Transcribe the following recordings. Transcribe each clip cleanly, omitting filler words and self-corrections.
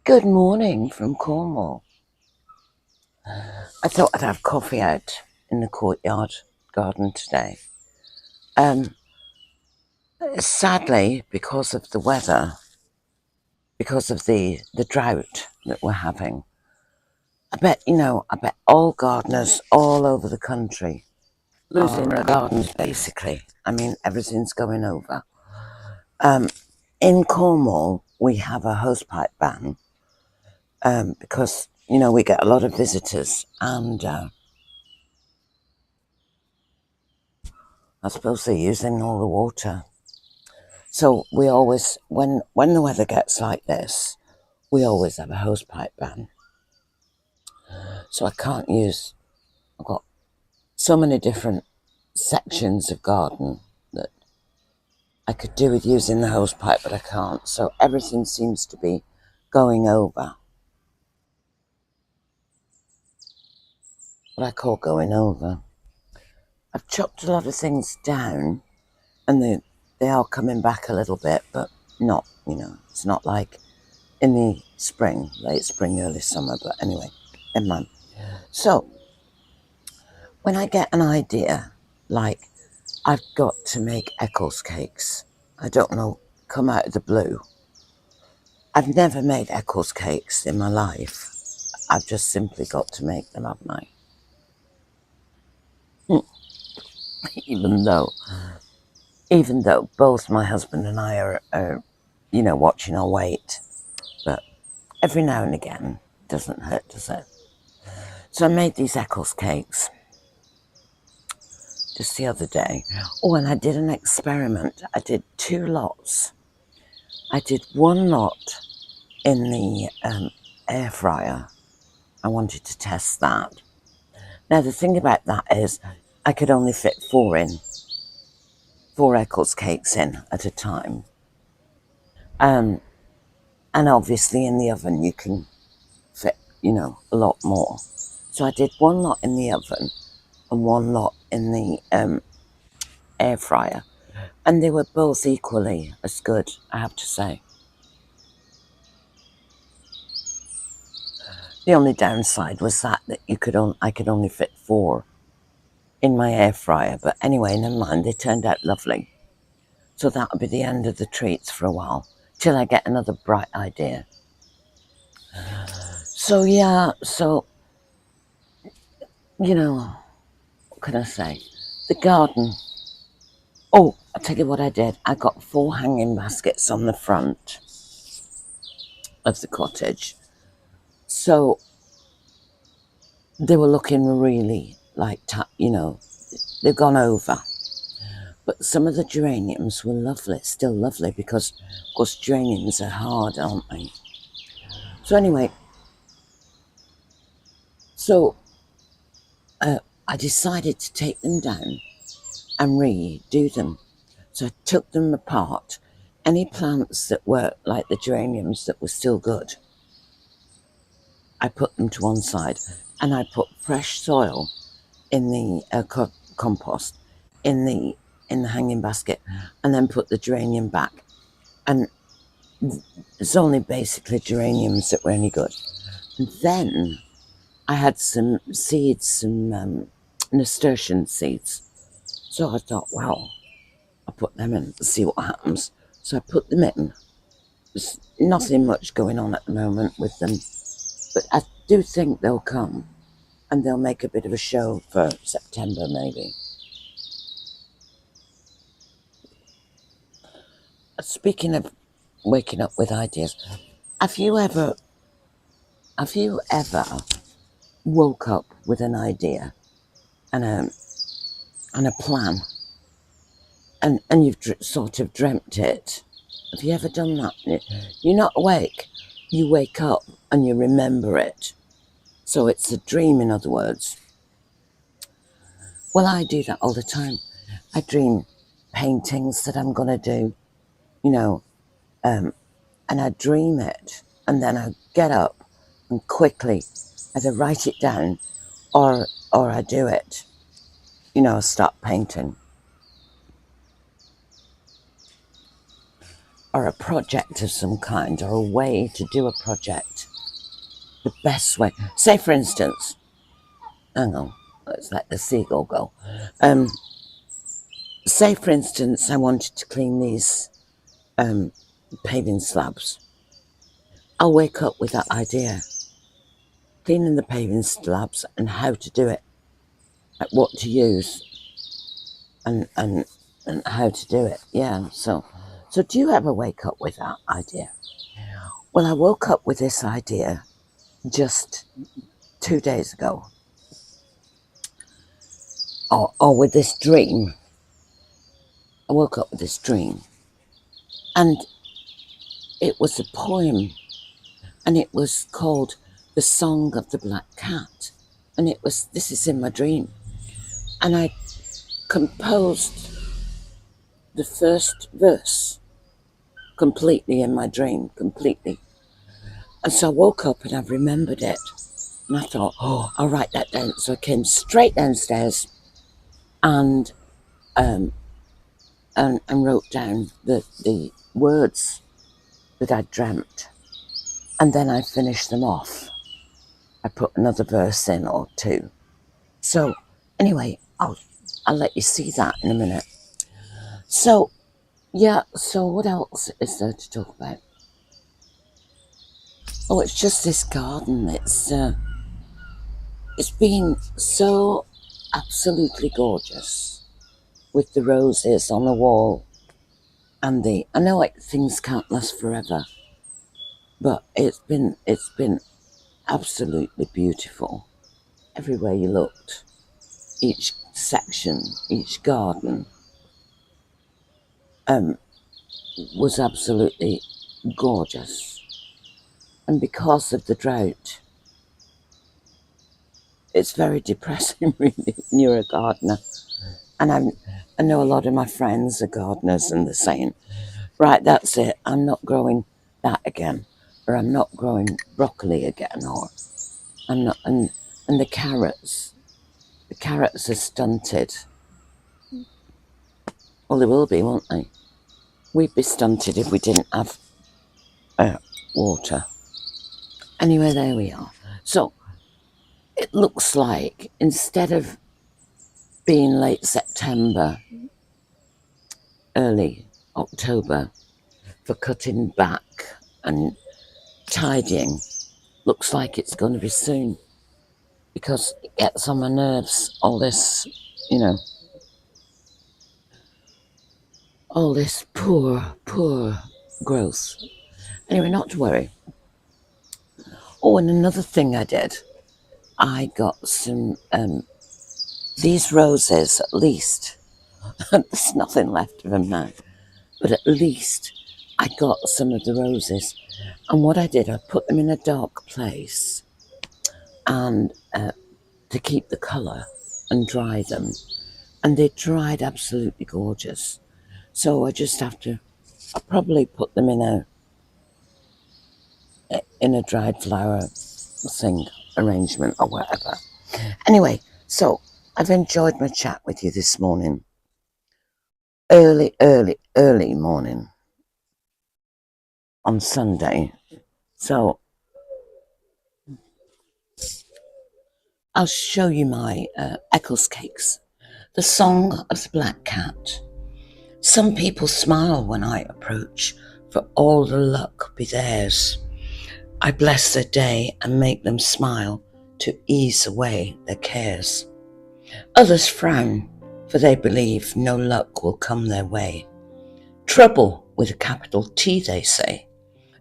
Good morning from Cornwall. I thought I'd have coffee out in the courtyard garden today. Um, Sadly, because of the weather, because of the drought that we're having, I bet all gardeners all over the country losing their gardens basically. I mean, everything's going over. In Cornwall, we have a hosepipe ban because we get a lot of visitors, and I suppose they're using all the water. So we always, when the weather gets like this, we always have a hosepipe ban. So I can't use. I've got so many different sections of garden that I could do with using the hosepipe, but I can't. So everything seems to be going over. What I call going over. I've chopped a lot of things down, and they are coming back a little bit, but not. It's not like in the spring, late spring, early summer. But anyway, never mind. So when I get an idea, like I've got to make Eccles cakes, I don't know, come out of the blue. I've never made Eccles cakes in my life. I've just simply got to make them, haven't I? even though, even though both my husband and I are watching our weight, but every now and again, it doesn't hurt, does it? So I made these Eccles cakes just the other day. Oh, and I did an experiment. I did 2 lots. I did 1 lot in the air fryer. I wanted to test that. Now, the thing about that is I could only fit 4 Eccles cakes in at a time. And obviously in the oven you can fit, a lot more. So I did 1 lot in the oven and 1 lot in the air fryer. And they were both equally as good, I have to say. The only downside was that I could only fit 4 in my air fryer. But anyway, never mind, they turned out lovely. So that'll be the end of the treats for a while, till I get another bright idea. So yeah, what can I say? The garden. Oh, I'll tell you what I did. I got 4 hanging baskets on the front of the cottage. So they were looking really like, they've gone over. But some of the geraniums were lovely, still lovely, because, of course, geraniums are hard, aren't they? So anyway, I decided to take them down and redo them. So I took them apart. Any plants that were like the geraniums that were still good, I put them to one side, and I put fresh soil in the compost in the hanging basket, and then put the geranium back. And it's only basically geraniums that were any good. And then I had some seeds, some nasturtium seeds. So I thought, well, I'll put them in and see what happens. So I put them in. There's nothing much going on at the moment with them, but I do think they'll come, and they'll make a bit of a show for September, maybe. Speaking of waking up with ideas, have you ever woke up with an idea and a plan, and you've sort of dreamt it? Have you ever done that? You're not awake, you wake up and you remember it. So it's a dream, in other words. Well, I do that all the time. I dream paintings that I'm going to do, and I dream it, and then I get up and quickly either write it down or I do it, I start painting. Or a project of some kind, or a way to do a project. the best way. Say, for instance, hang on, let's let the seagull go. Say, for instance, I wanted to clean these paving slabs. I'll wake up with that idea, cleaning the paving slabs and how to do it, like what to use and how to do it. Yeah. So do you ever wake up with that idea? Well, I woke up with this idea just 2 days ago, or with this dream. I woke up with this dream, and it was a poem, and it was called "The Song of the Black Cat," and this is in my dream, and I composed the first verse completely in my dream, completely. And so I woke up and I remembered it, and I thought, oh, I'll write that down. So I came straight downstairs and wrote down the words that I dreamt, and then I finished them off. I put another verse in or two. So anyway, I'll let you see that in a minute. So yeah, so what else is there to talk about? Oh, it's just this garden. It's been so absolutely gorgeous with the roses on the wall, and I know like things can't last forever, but it's been absolutely beautiful everywhere you looked. Each section, each garden was absolutely gorgeous. And because of the drought, it's very depressing really when you're a gardener. And I know a lot of my friends are gardeners, and they're saying, right, that's it, I'm not growing that again, or I'm not growing broccoli again, or I'm not, and the carrots are stunted. Well, they will be, won't they? We'd be stunted if we didn't have water. Anyway, there we are. So it looks like instead of being late September, early October for cutting back and tidying, looks like it's going to be soon, because it gets on my nerves, all this, all this poor growth. Anyway, not to worry. Oh, and another thing I did, I got some, these roses, at least, there's nothing left of them now, but at least I got some of the roses. And what I did, I put them in a dark place and to keep the colour and dry them. And they dried absolutely gorgeous. So I just have to, I'll probably put them in a dried flower thing arrangement or whatever. Anyway, so I've enjoyed my chat with you this morning. Early morning on Sunday. So I'll show you my Eccles cakes. The Song of the Black Cat. Some people smile when I approach, for all the luck be theirs. I bless their day and make them smile to ease away their cares. Others frown, for they believe no luck will come their way. Trouble with a capital T, they say.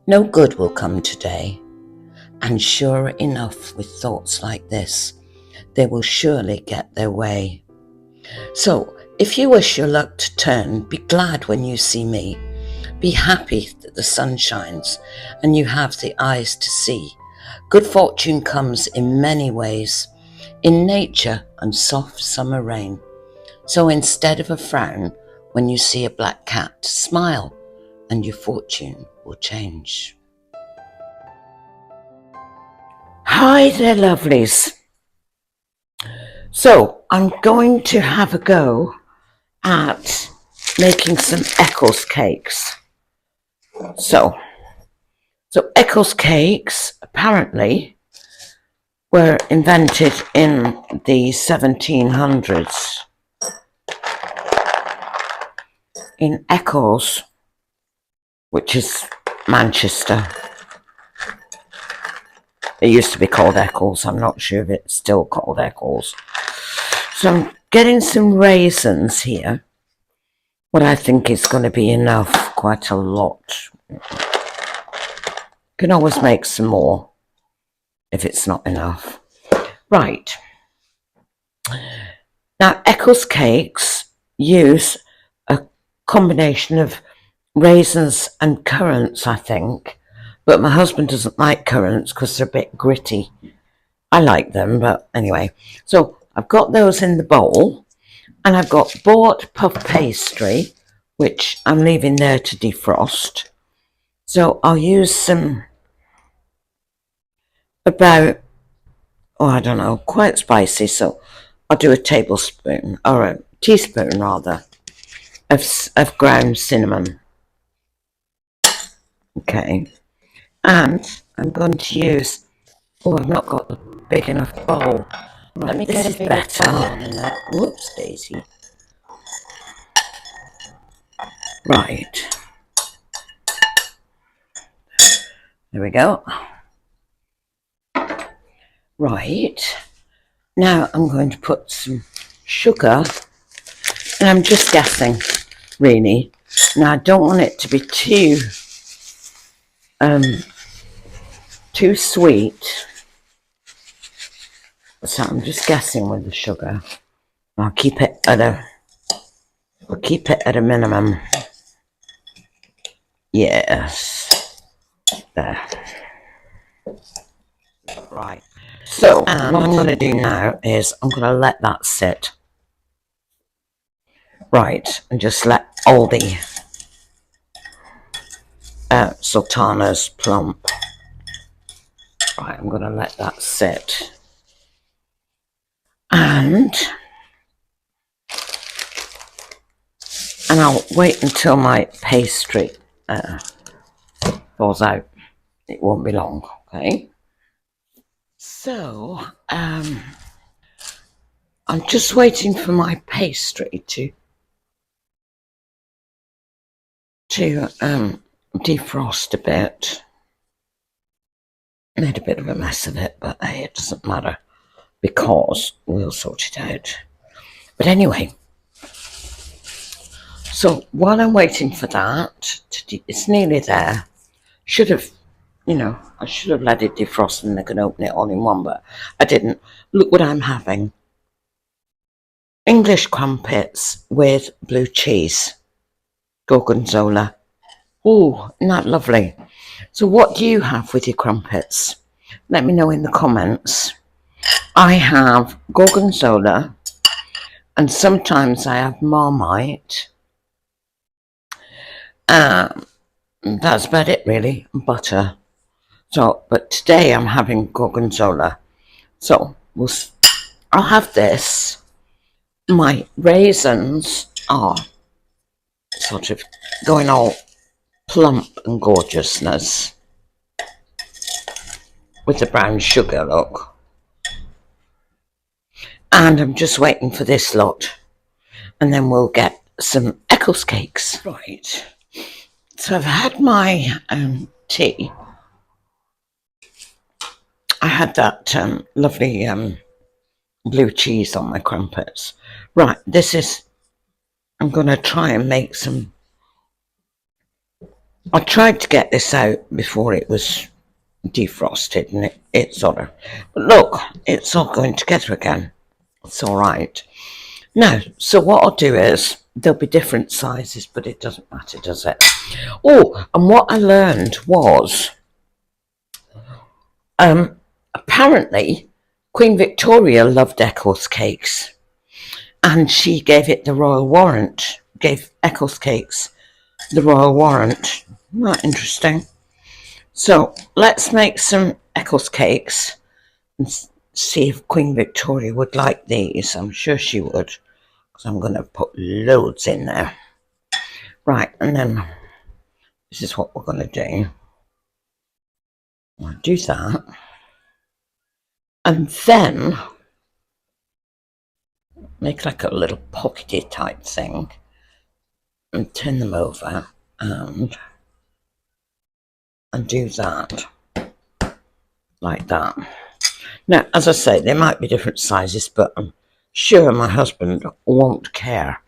No good will come today. And sure enough, with thoughts like this, they will surely get their way. So, if you wish your luck to turn, be glad when you see me. Be happy that the sun shines and you have the eyes to see. Good fortune comes in many ways, in nature and soft summer rain. So instead of a frown, when you see a black cat, smile and your fortune will change. Hi there, lovelies. So I'm going to have a go at making some Eccles cakes. So Eccles cakes, apparently, were invented in the 1700s in Eccles, which is Manchester. It used to be called Eccles. I'm not sure if it's still called Eccles. So I'm getting some raisins here. What I think is going to be enough, quite a lot. Can always make some more if it's not enough. Right. Now, Eccles cakes use a combination of raisins and currants, I think. But my husband doesn't like currants because they're a bit gritty. I like them, but anyway. So I've got those in the bowl. And I've got bought puff pastry, which I'm leaving there to defrost. So I'll use some, about, I don't know, quite spicy. So I'll do a tablespoon, or a teaspoon rather, of ground cinnamon. Okay. And I'm going to use, I've not got the big enough bowl. Let me get it better. Whoops, Daisy. Right. There we go. Right. Now I'm going to put some sugar, and I'm just guessing, really. Now I don't want it to be too sweet. So I'm just guessing with the sugar. I'll keep it at a minimum. Yes. There. Right. So what I'm going to do now is I'm going to let that sit. Right. And just let all the sultanas plump. Right. I'm going to let that sit. And I'll wait until my pastry falls out. It won't be long, okay? So, I'm just waiting for my pastry to defrost a bit. Made a bit of a mess of it, but hey, it doesn't matter because we'll sort it out. But anyway, so while I'm waiting for that, it's nearly there. Should have, I should have let it defrost and I could open it all in one, but I didn't. Look what I'm having. English crumpets with blue cheese. Gorgonzola. Oh, isn't that lovely? So what do you have with your crumpets? Let me know in the comments. I have gorgonzola, and sometimes I have Marmite. That's about it really, butter. So, but today I'm having gorgonzola. So I'll have this. My raisins are sort of going all plump and gorgeousness with the brown sugar, look. And I'm just waiting for this lot, and then we'll get some Eccles cakes. Right. So I've had my tea. I had that lovely blue cheese on my crumpets. Right, I'm going to try and make some. I tried to get this out before it was defrosted, and it sort of, but look, it's all going together again. It's all right. Now, so what I'll do is, there'll be different sizes, but it doesn't matter, does it? Oh, and what I learned was, apparently, Queen Victoria loved Eccles cakes, and she gave it the royal warrant, gave Eccles cakes the royal warrant. Not interesting. So let's make some Eccles cakes and see if Queen Victoria would like these. I'm sure she would, because I'm going to put loads in there. Right, and then this is what we're going to do. I'll do that. And then make like a little pockety type thing and turn them over and do that like that. Now, as I say, they might be different sizes, but I'm sure my husband won't care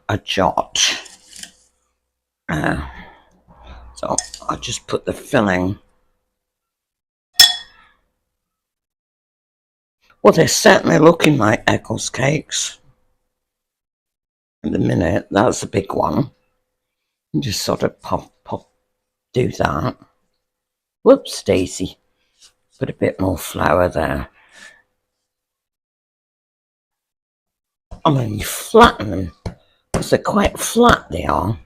a jot. So I'll just put the filling. Well, they're certainly looking like Eccles cakes. In the minute, that's a big one. And just sort of pop, do that. Whoops, Daisy. Put a bit more flour there. I mean, you flatten them, because they're quite flat, they are.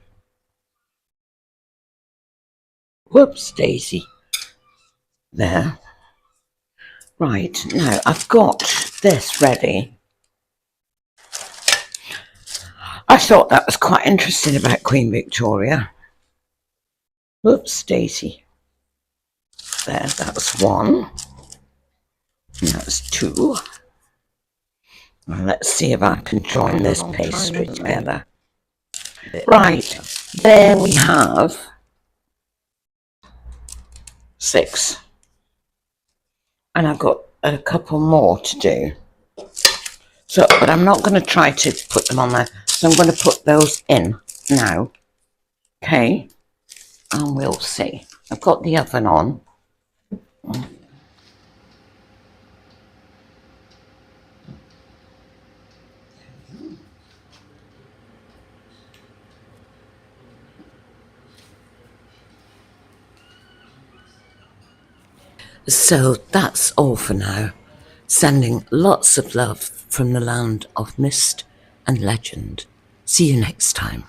Whoops, Daisy. There. Right, now I've got this ready. I thought that was quite interesting about Queen Victoria. Whoops, Daisy. There, that was one. And that was two. Well, let's see if I can join this pastry together. Right, there we have 6. And I've got a couple more to do. So, but I'm not going to try to put them on there. So I'm going to put those in now. Okay. And we'll see. I've got the oven on. So that's all for now. Sending lots of love from the land of mist and legend. See you next time.